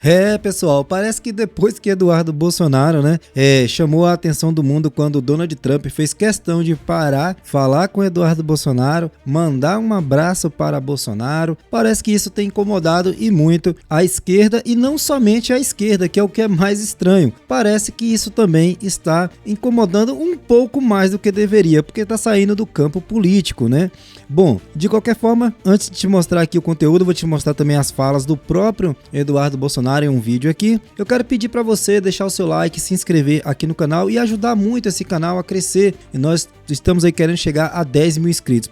É, pessoal, parece que depois que Eduardo Bolsonaro, né, chamou a atenção do mundo quando Donald Trump fez questão de parar, falar com Eduardo Bolsonaro, mandar um abraço para Bolsonaro, parece que isso tem incomodado e muito a esquerda, e não somente a esquerda, que é o que é mais estranho. Parece que isso também está incomodando um pouco mais do que deveria, porque está saindo do campo político, né? Bom, de qualquer forma, antes de te mostrar aqui o conteúdo, vou te mostrar também as falas do próprio Eduardo Bolsonaro em um vídeo aqui. Eu quero pedir para você deixar o seu like, se inscrever aqui no canal e ajudar muito esse canal a crescer. E nós estamos aí querendo chegar a 10 mil inscritos.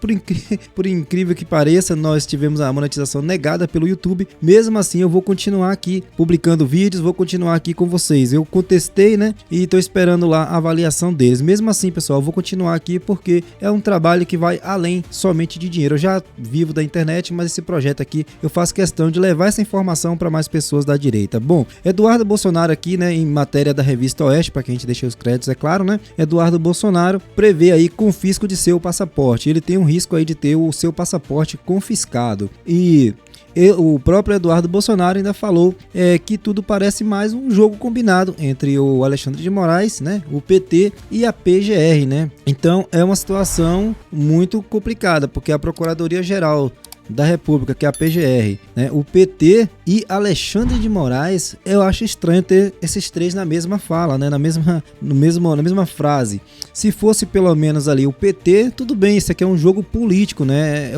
Por incrível que pareça, nós tivemos a monetização negada pelo YouTube. Mesmo assim, eu vou continuar aqui publicando vídeos, vou continuar aqui com vocês. Eu contestei, né? E estou esperando lá a avaliação deles. Mesmo assim, pessoal, eu vou continuar aqui porque é um trabalho que vai além somente de dinheiro. Eu já vivo da internet, mas esse projeto aqui eu faço questão de levar essa informação para mais pessoas da direita. Bom, Eduardo Bolsonaro aqui, né, em matéria da revista Oeste, para quem a gente deixa os créditos, é claro, né? Eduardo Bolsonaro prevê aí confisco de seu passaporte. Ele tem um risco aí de ter o seu passaporte confiscado. E o próprio Eduardo Bolsonaro ainda falou que tudo parece mais um jogo combinado entre o Alexandre de Moraes, né, o PT e a PGR, né? Então é uma situação muito complicada, porque a Procuradoria-Geral da República, que é a PGR, né, o PT e Alexandre de Moraes, eu acho estranho ter esses três na mesma fala, né, na mesma frase. Se fosse pelo menos ali o PT, tudo bem, isso aqui é um jogo político, né,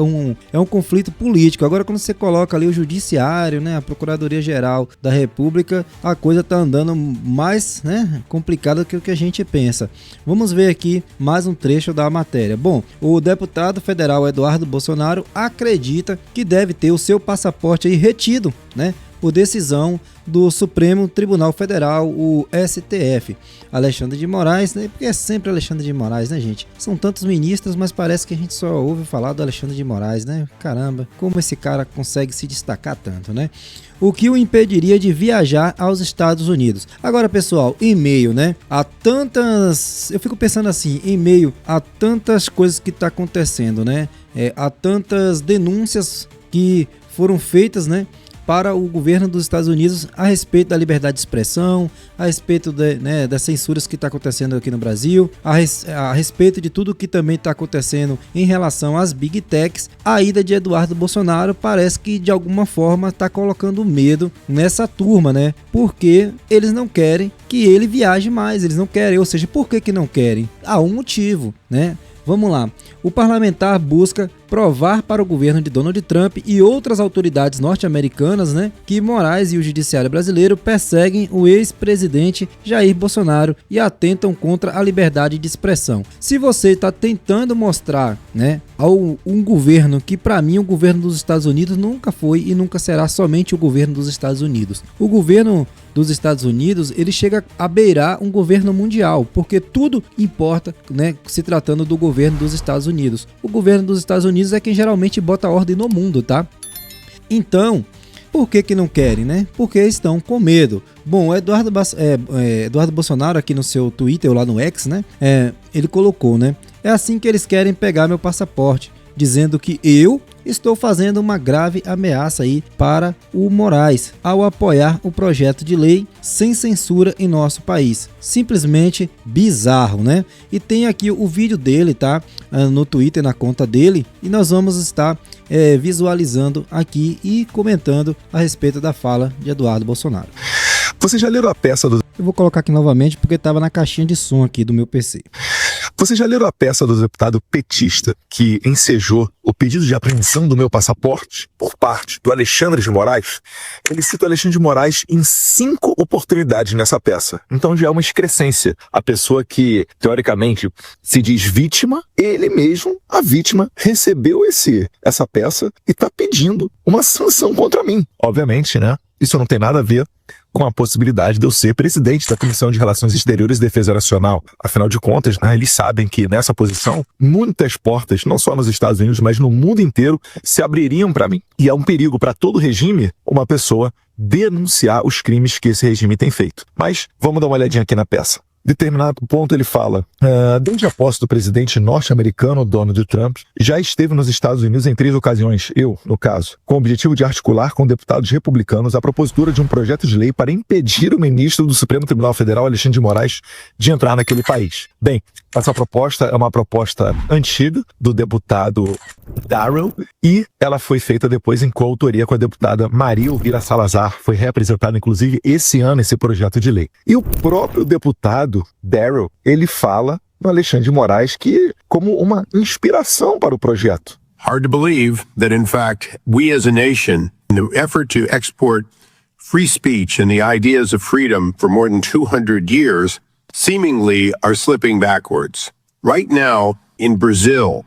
é um conflito político. Agora quando você coloca ali o Judiciário, né, a Procuradoria-Geral da República, a coisa tá andando mais, né, complicada do que o que a gente pensa. Vamos ver aqui mais um trecho da matéria. Bom, o deputado federal Eduardo Bolsonaro acredita que deve ter o seu passaporte aí retido, né, por decisão do Supremo Tribunal Federal, o STF. Alexandre de Moraes, né, porque é sempre Alexandre de Moraes, né, gente? São tantos ministros, mas parece que a gente só ouve falar do Alexandre de Moraes, né? Caramba, como esse cara consegue se destacar tanto, né? O que o impediria de viajar aos Estados Unidos. Agora, pessoal, em meio, né, a tantas... Eu fico pensando assim, em meio a tantas coisas que tá acontecendo, né? Há tantas denúncias que foram feitas, né, para o governo dos Estados Unidos a respeito da liberdade de expressão, a respeito das censuras que está acontecendo aqui no Brasil, a respeito de tudo que também está acontecendo em relação às Big Techs. A ida de Eduardo Bolsonaro parece que de alguma forma está colocando medo nessa turma, né? Porque eles não querem que ele viaje mais, eles não querem, ou seja, por que não querem? Há um motivo, né? Vamos lá. O parlamentar busca provar para o governo de Donald Trump e outras autoridades norte-americanas, né, que Moraes e o judiciário brasileiro perseguem o ex-presidente Jair Bolsonaro e atentam contra a liberdade de expressão. Se você está tentando mostrar, né, um governo que, para mim, o governo dos Estados Unidos nunca foi e nunca será somente o governo dos Estados Unidos. O governo dos Estados Unidos, ele chega a beirar um governo mundial, porque tudo importa, né, se tratando do governo dos Estados Unidos. O governo dos Estados Unidos é quem geralmente bota ordem no mundo, tá? Então, por que não querem, né? Porque estão com medo. Bom, o Eduardo Bolsonaro aqui no seu Twitter, ou lá no X, né, ele colocou, né, é assim que eles querem pegar meu passaporte, dizendo que eu estou fazendo uma grave ameaça aí para o Moraes ao apoiar o projeto de lei sem censura em nosso país. Simplesmente bizarro, né? E tem aqui o vídeo dele, tá? No Twitter, na conta dele, e nós vamos estar visualizando aqui e comentando a respeito da fala de Eduardo Bolsonaro. Você já leu a peça do... Eu vou colocar aqui novamente porque estava na caixinha de som aqui do meu PC. Você já leu a peça do deputado petista que ensejou o pedido de apreensão do meu passaporte por parte do Alexandre de Moraes? Ele cita o Alexandre de Moraes em 5 oportunidades nessa peça. Então já é uma excrescência. A pessoa que, teoricamente, se diz vítima, ele mesmo, a vítima, recebeu essa peça e está pedindo uma sanção contra mim. Obviamente, né? Isso não tem nada a ver com a possibilidade de eu ser presidente da Comissão de Relações Exteriores e Defesa Nacional. Afinal de contas, né, eles sabem que nessa posição, muitas portas, não só nos Estados Unidos, mas no mundo inteiro, se abririam para mim. E é um perigo para todo regime uma pessoa denunciar os crimes que esse regime tem feito. Mas vamos dar uma olhadinha aqui na peça. determinado ponto ele fala: desde a posse do presidente norte-americano Donald Trump, já esteve nos Estados Unidos em 3 ocasiões, eu, no caso, com o objetivo de articular com deputados republicanos a propositura de um projeto de lei para impedir o ministro do Supremo Tribunal Federal, Alexandre de Moraes, de entrar naquele país. Bem, essa proposta é uma proposta antiga do deputado Darrell e ela foi feita depois em coautoria com a deputada Maria Elvira Salazar. Foi reapresentado, inclusive, esse ano esse projeto de lei. E o próprio deputado Darrell, ele fala no Alexandre de Moraes que como uma inspiração para o projeto. Hard to believe that, in fact, we as a nation, in the effort to export free speech and the ideas of freedom for more than 200 years, seemingly are slipping backwards. Right now, in Brazil,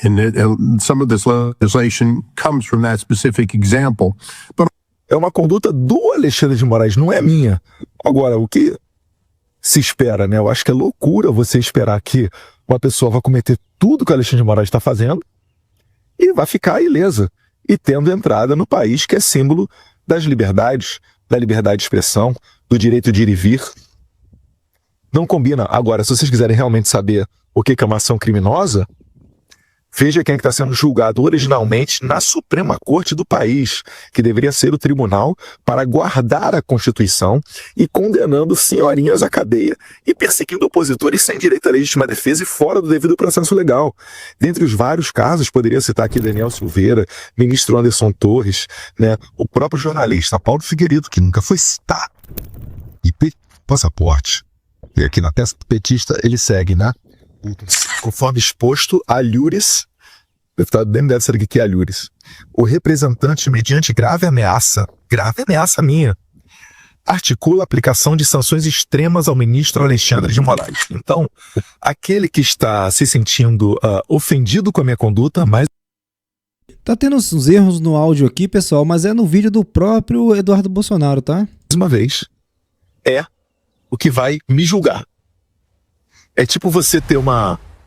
and some of this legislation comes from that specific example. But é uma conduta do Alexandre de Moraes, não é minha. Agora, o que se espera, né? Eu acho que é loucura você esperar que uma pessoa vai cometer tudo que o Alexandre de Moraes está fazendo e vai ficar ilesa e tendo entrada no país que é símbolo das liberdades, da liberdade de expressão, do direito de ir e vir. Não combina. Agora, se vocês quiserem realmente saber o que é uma ação criminosa, veja quem é que está sendo julgado originalmente na Suprema Corte do país, que deveria ser o tribunal para guardar a Constituição e condenando senhorinhas à cadeia e perseguindo opositores sem direito à legítima defesa e fora do devido processo legal. Dentre os vários casos, poderia citar aqui Daniel Silveira, ministro Anderson Torres, né, o próprio jornalista Paulo Figueiredo, que nunca foi citado. E passaporte. E aqui na testa do petista ele segue, né? Conforme exposto, Alhures, o deputado nem deve saber o que é Alhures, o representante, mediante grave ameaça minha, articula a aplicação de sanções extremas ao ministro Alexandre de Moraes. Então, aquele que está se sentindo ofendido com a minha conduta, mas... Tá tendo uns erros no áudio aqui, pessoal, mas é no vídeo do próprio Eduardo Bolsonaro, tá? Mais uma vez, é o que vai me julgar. É tipo você ter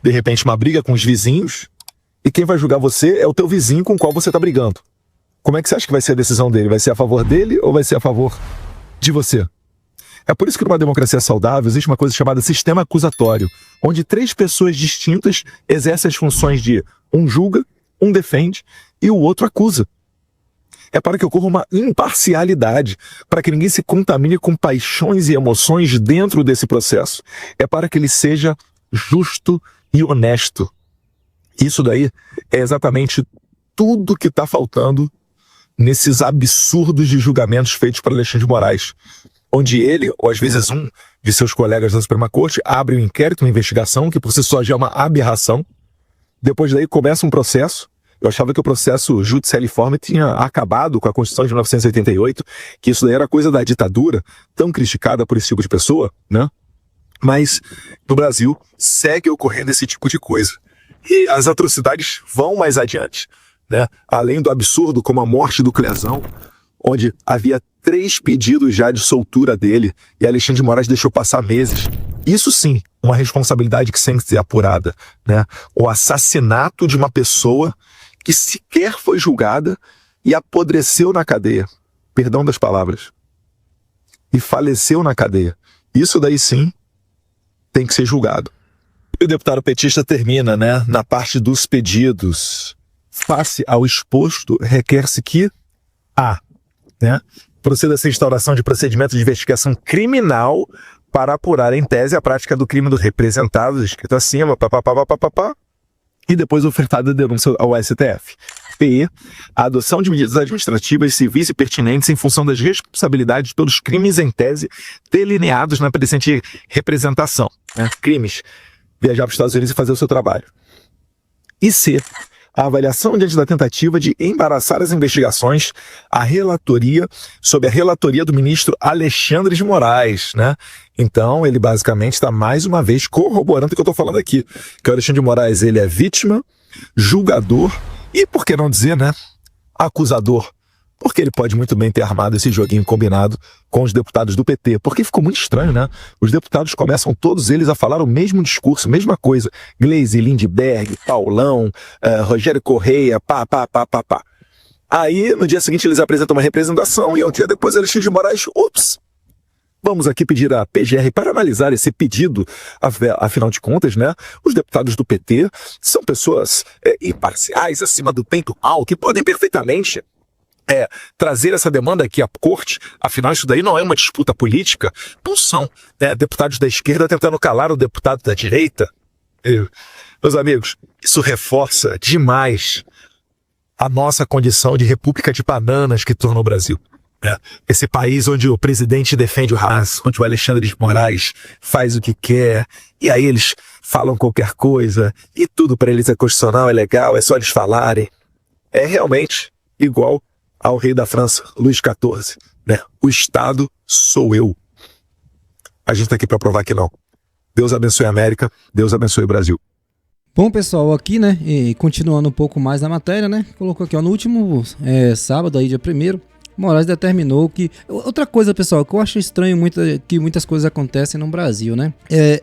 de repente, uma briga com os vizinhos e quem vai julgar você é o teu vizinho com o qual você tá brigando. Como é que você acha que vai ser a decisão dele? Vai ser a favor dele ou vai ser a favor de você? É por isso que numa democracia saudável existe uma coisa chamada sistema acusatório, onde 3 pessoas distintas exercem as funções de um julga, um defende e o outro acusa. É para que ocorra uma imparcialidade, para que ninguém se contamine com paixões e emoções dentro desse processo. É para que ele seja justo e honesto. Isso daí é exatamente tudo que está faltando nesses absurdos de julgamentos feitos por Alexandre de Moraes, onde ele, ou às vezes um de seus colegas da Suprema Corte, abre um inquérito, uma investigação, que por si só já é uma aberração. Depois daí começa um processo. Eu achava que o processo judicialiforme tinha acabado com a Constituição de 1988, que isso daí era coisa da ditadura, tão criticada por esse tipo de pessoa, né? Mas no Brasil segue ocorrendo esse tipo de coisa. E as atrocidades vão mais adiante, né? Além do absurdo como a morte do Clezão, onde havia 3 pedidos já de soltura dele e Alexandre de Moraes deixou passar meses. Isso sim, uma responsabilidade que tem que ser apurada, né? O assassinato de uma pessoa que sequer foi julgada e apodreceu na cadeia, perdão das palavras, e faleceu na cadeia. Isso daí sim tem que ser julgado. E o deputado petista termina, né, na parte dos pedidos. Face ao exposto, requer-se que né, proceda-se a instauração de procedimento de investigação criminal para apurar em tese a prática do crime dos representados, escrito acima, e depois ofertada a denúncia ao STF. PE, a adoção de medidas administrativas, civis e pertinentes em função das responsabilidades pelos crimes em tese delineados na presente representação. Né? Crimes, viajar para os Estados Unidos e fazer o seu trabalho. E C, a avaliação diante da tentativa de embaraçar as investigações, sob a relatoria do ministro Alexandre de Moraes, né? Então, ele basicamente está mais uma vez corroborando o que eu estou falando aqui, que o Alexandre de Moraes, ele é vítima, julgador e, por que não dizer, né, acusador. Porque ele pode muito bem ter armado esse joguinho combinado com os deputados do PT. Porque ficou muito estranho, né? Os deputados começam todos eles a falar o mesmo discurso, mesma coisa. Gleisi, Lindbergh, Paulão, Rogério Correia, pá. Aí, no dia seguinte, eles apresentam uma representação e um dia depois Alexandre de Moraes, Vamos aqui pedir à PGR para analisar esse pedido. Afinal de contas, né, os deputados do PT são pessoas imparciais, acima do bem e do mal, que podem perfeitamente trazer essa demanda aqui à corte. Afinal, isso daí não é uma disputa política. Não são deputados da esquerda tentando calar o deputado da direita. Meus amigos, isso reforça demais a nossa condição de república de bananas que torna o Brasil. Esse país onde o presidente defende o Hamas, onde o Alexandre de Moraes faz o que quer, e aí eles falam qualquer coisa, e tudo para eles é constitucional, é legal, é só eles falarem. É realmente igual ao rei da França, Luís XIV. O Estado sou eu. A gente tá aqui para provar que não. Deus abençoe a América, Deus abençoe o Brasil. Bom, pessoal, aqui, né, e continuando um pouco mais na matéria, né, colocou aqui, ó, no último sábado, aí, dia 1º, Moraes determinou que... Outra coisa, pessoal, que eu acho estranho que muitas coisas acontecem no Brasil, né?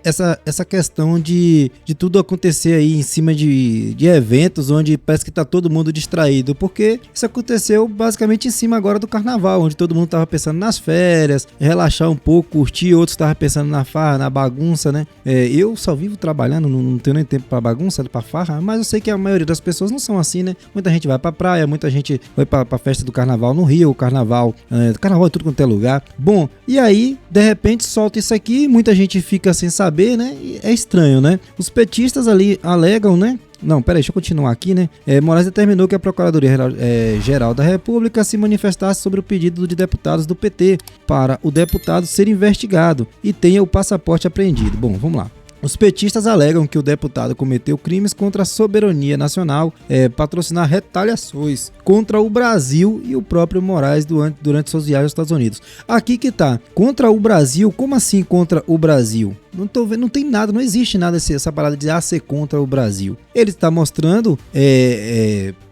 Essa questão de tudo acontecer aí em cima de eventos onde parece que tá todo mundo distraído, porque isso aconteceu basicamente em cima agora do carnaval, onde todo mundo tava pensando nas férias, relaxar um pouco, curtir, outros estavam pensando na farra, na bagunça, né? Eu só vivo trabalhando, não tenho nem tempo pra bagunça, pra farra, mas eu sei que a maioria das pessoas não são assim, né? Muita gente vai pra praia, muita gente vai pra festa do carnaval no Rio, carnaval é tudo quanto é lugar. Bom, e aí, de repente, solta isso aqui, muita gente fica sem saber, né? É estranho, né? Os petistas ali alegam, né? Não, peraí, deixa eu continuar aqui, né? Moraes determinou que a Procuradoria-Geral da República se manifestasse sobre o pedido de deputados do PT para o deputado ser investigado e tenha o passaporte apreendido. Bom, vamos lá. Os petistas alegam que o deputado cometeu crimes contra a soberania nacional, patrocinar retaliações contra o Brasil e o próprio Moraes durante suas viagens aos Estados Unidos. Aqui que tá, contra o Brasil, como assim contra o Brasil? Não tô vendo, não tem nada, não existe nada essa parada de ser contra o Brasil. Ele está mostrando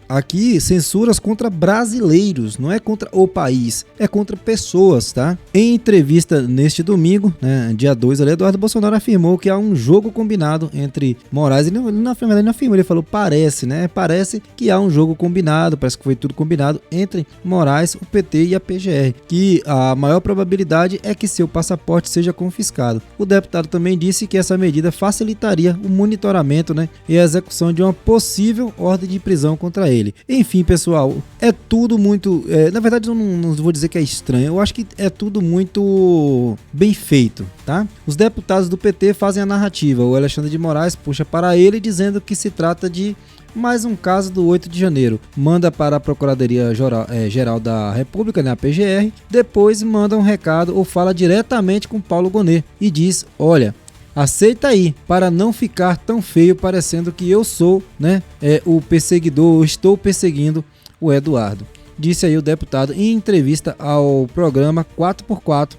aqui censuras contra brasileiros, não é contra o país, é contra pessoas, tá? Em entrevista neste domingo, né, dia 2, ali, Eduardo Bolsonaro afirmou que há um jogo combinado entre Moraes, ele não afirmou, ele falou parece, né? Parece que há um jogo combinado, parece que foi tudo combinado entre Moraes, o PT e a PGR, que a maior probabilidade é que seu passaporte seja confiscado. O deputado também disse que essa medida facilitaria o monitoramento, né, e a execução de uma possível ordem de prisão contra ele. Enfim, pessoal, é tudo muito... na verdade, eu não vou dizer que é estranho, eu acho que é tudo muito bem feito, tá? Os deputados do PT fazem a narrativa, o Alexandre de Moraes puxa para ele dizendo que se trata de mais um caso do 8 de janeiro. Manda para a Procuradoria-Geral da República, né, a PGR, depois manda um recado ou fala diretamente com Paulo Gonet e diz, olha... aceita aí, para não ficar tão feio parecendo que eu sou, né, o perseguidor, eu estou perseguindo o Eduardo. Disse aí o deputado em entrevista ao programa 4x4,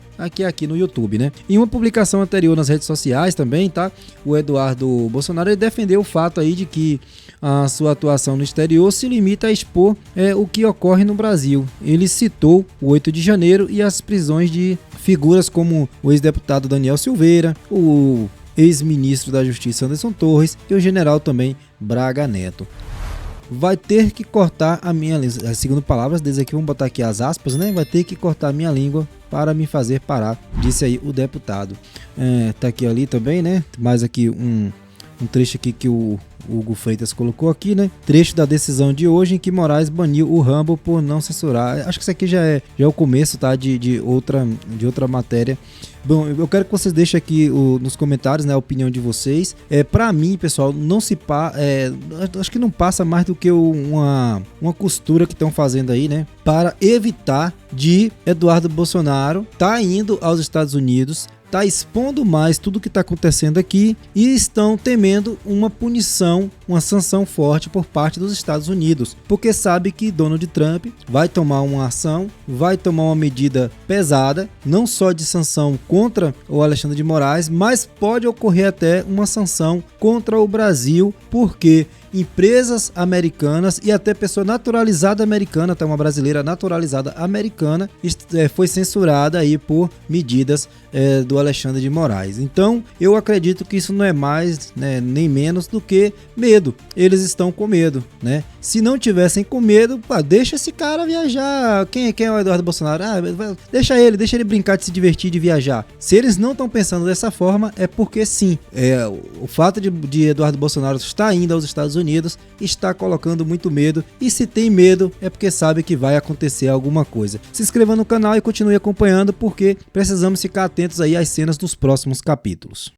aqui no YouTube, né? Em uma publicação anterior nas redes sociais também, tá? O Eduardo Bolsonaro ele defendeu o fato aí de que a sua atuação no exterior se limita a expor o que ocorre no Brasil. Ele citou o 8 de janeiro e as prisões de figuras como o ex-deputado Daniel Silveira, o ex-ministro da Justiça Anderson Torres e o general também Braga Neto. Vai ter que cortar a minha língua, segundo palavras deles aqui, vamos botar aqui as aspas, né? Vai ter que cortar a minha língua para me fazer parar, disse aí o deputado. Tá aqui ali também, né? Mais aqui um trecho aqui que o Hugo Freitas colocou aqui, né? Trecho da decisão de hoje em que Moraes baniu o Rumble por não censurar. Acho que isso aqui já é o começo, tá? De outra matéria. Bom, eu quero que vocês deixem aqui nos comentários, né, a opinião de vocês. Pra mim, pessoal, acho que não passa mais do que uma costura que estão fazendo aí, né? Para evitar de Eduardo Bolsonaro tá indo aos Estados Unidos, tá expondo mais tudo o que está acontecendo aqui e estão temendo uma punição, uma sanção forte por parte dos Estados Unidos, porque sabe que Donald Trump vai tomar uma ação, vai tomar uma medida pesada, não só de sanção contra o Alexandre de Moraes, mas pode ocorrer até uma sanção contra o Brasil, porque empresas americanas e até pessoa naturalizada americana, até uma brasileira naturalizada americana, foi censurada aí por medidas do Alexandre de Moraes. Então, eu acredito que isso não é mais, né, nem menos do que medo. Eles estão com medo, né? Se não tivessem com medo, pá, deixa esse cara viajar. Quem é o Eduardo Bolsonaro? Deixa ele brincar de se divertir, de viajar. Se eles não estão pensando dessa forma, é porque sim, o fato de Eduardo Bolsonaro estar indo aos Estados Unidos está colocando muito medo, e se tem medo é porque sabe que vai acontecer alguma coisa. Se inscreva no canal e continue acompanhando, porque precisamos ficar atentos aí às cenas dos próximos capítulos.